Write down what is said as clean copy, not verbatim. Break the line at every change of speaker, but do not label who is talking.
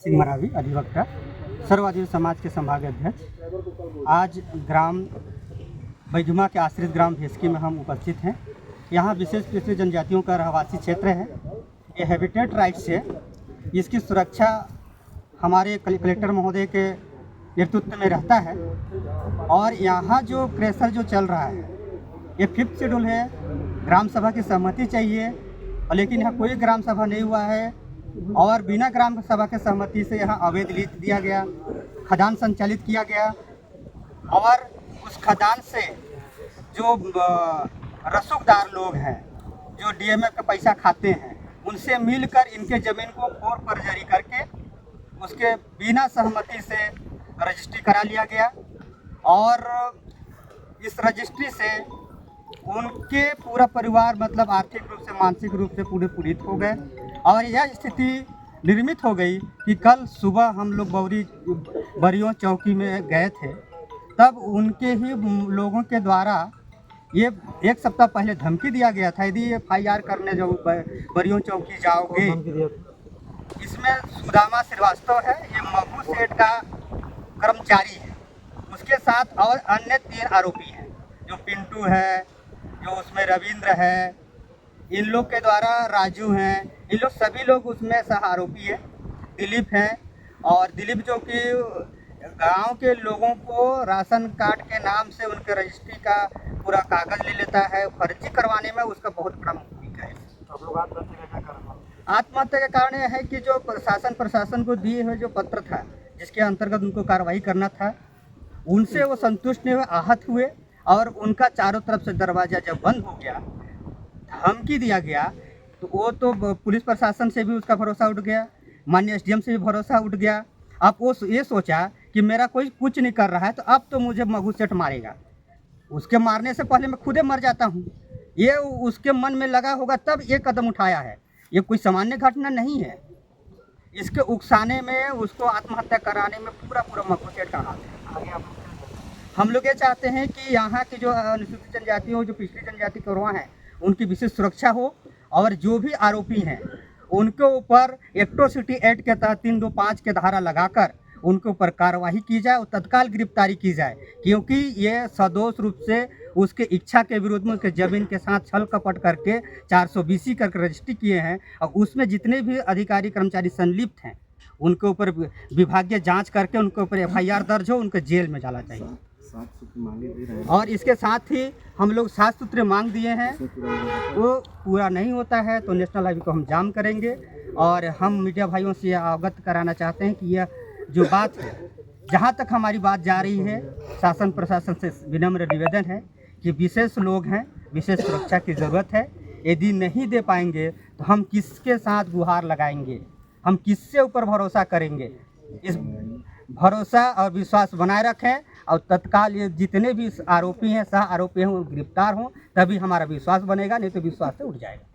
सिंह मरावी, अधिवक्ता, सर्वआदिवासी समाज के संभाग अध्यक्ष। आज ग्राम बैजुमा के आश्रित ग्राम भेस्की में हम उपस्थित हैं। यहाँ विशेष पिछड़ी जनजातियों का रहवासी क्षेत्र है। ये हैबिटेट राइट्स है। इसकी सुरक्षा हमारे कलेक्टर महोदय के नेतृत्व में रहता है। और यहाँ जो क्रेशर जो चल रहा है ये 5th शेड्यूल है। ग्राम सभा की सहमति चाहिए, लेकिन यहाँ कोई ग्राम सभा नहीं हुआ है और बिना ग्राम सभा के सहमति से यहाँ अवैध लीज दिया गया, खदान संचालित किया गया और उस खदान से जो रसूखदार लोग हैं जो डीएमएफ का पैसा खाते हैं उनसे मिलकर इनके ज़मीन को फोर फर्जरी करके उसके बिना सहमति से रजिस्ट्री करा लिया गया और इस रजिस्ट्री से उनके पूरा परिवार मतलब आर्थिक रूप से मानसिक रूप से पूरे पीड़ित हो गए। और यह स्थिति निर्मित हो गई कि कल सुबह हम लोग बरियों चौकी में गए थे, तब उनके ही लोगों के द्वारा ये 1 सप्ताह पहले धमकी दिया गया था, यदि FIR करने जो बरियों चौकी जाओगे। इसमें सुदामा श्रीवास्तव है, ये मगू सेठ का कर्मचारी है, उसके साथ और अन्य 3 आरोपी हैं, जो पिंटू है, जो उसमें रविंद्र है, इन लोग के द्वारा राजू हैं, इन लोग सभी लोग उसमें सह आरोपी हैं। दिलीप हैं और दिलीप जो कि गांव के लोगों को राशन कार्ड के नाम से उनके रजिस्ट्री का पूरा कागज़ ले लेता है, फर्जी करवाने में उसका बहुत बड़ा भूमिका है।
आप लोग आत्महत्या का कारण?
आत्महत्या का कारण यह है कि जो प्रशासन को दिए हुए जो पत्र था जिसके अंतर्गत उनको कार्रवाई करना था, उनसे वो संतुष्ट नहीं हुए, आहत हुए और उनका चारों तरफ से दरवाज़ा जब बंद हो गया, धमकी दिया गया, तो वो तो पुलिस प्रशासन से भी उसका भरोसा उठ गया, माननीय SDM से भी भरोसा उठ गया। अब वो ये सोचा कि मेरा कोई कुछ नहीं कर रहा है तो अब तो मुझे मगू सेठ मारेगा, उसके मारने से पहले मैं खुदे मर जाता हूँ, ये उसके मन में लगा होगा तब ये कदम उठाया है। ये कोई सामान्य घटना नहीं है। इसके उकसाने में उसको आत्महत्या कराने में पूरा मगू सेठ का हाथ है।
आगे आप
हम लोग ये चाहते हैं कि यहाँ की जो अनुसूचित जनजाति हो, जो पिछड़ी जनजाति के वहाँ हैं, उनकी विशेष सुरक्षा हो और जो भी आरोपी हैं उनके ऊपर एट्रोसिटी एक्ट के तहत 325 के धारा लगाकर उनके ऊपर कार्रवाई की जाए और तत्काल गिरफ्तारी की जाए, क्योंकि ये सदोष रूप से उसके इच्छा के विरोध में उसके ज़मीन के साथ छल कपट करके 420 करके रजिस्ट्री किए हैं और उसमें जितने भी अधिकारी कर्मचारी संलिप्त हैं उनके ऊपर विभागीय जांच करके उनके ऊपर FIR दर्ज हो, उनको जेल में डाला चाहिए।
7 सूत्र मांगे दे रहे हैं
और इसके साथ ही हम लोग 7 सूत्र मांग दिए हैं, वो पूरा नहीं होता है तो नेशनल हाईवे को हम जाम करेंगे। और हम मीडिया भाइयों से अवगत कराना चाहते हैं कि यह जो बात है, जहाँ तक हमारी बात जा रही है, शासन प्रशासन से विनम्र निवेदन है कि विशेष लोग हैं, विशेष सुरक्षा की ज़रूरत है। यदि नहीं दे पाएंगे तो हम किसके साथ गुहार लगाएंगे, हम किससे ऊपर भरोसा करेंगे। इस भरोसा और विश्वास बनाए रखें और तत्काल ये जितने भी आरोपी हैं, सह आरोपी हैं, वो गिरफ्तार हों, तभी हमारा विश्वास बनेगा, नहीं तो विश्वास से उठ जाएगा।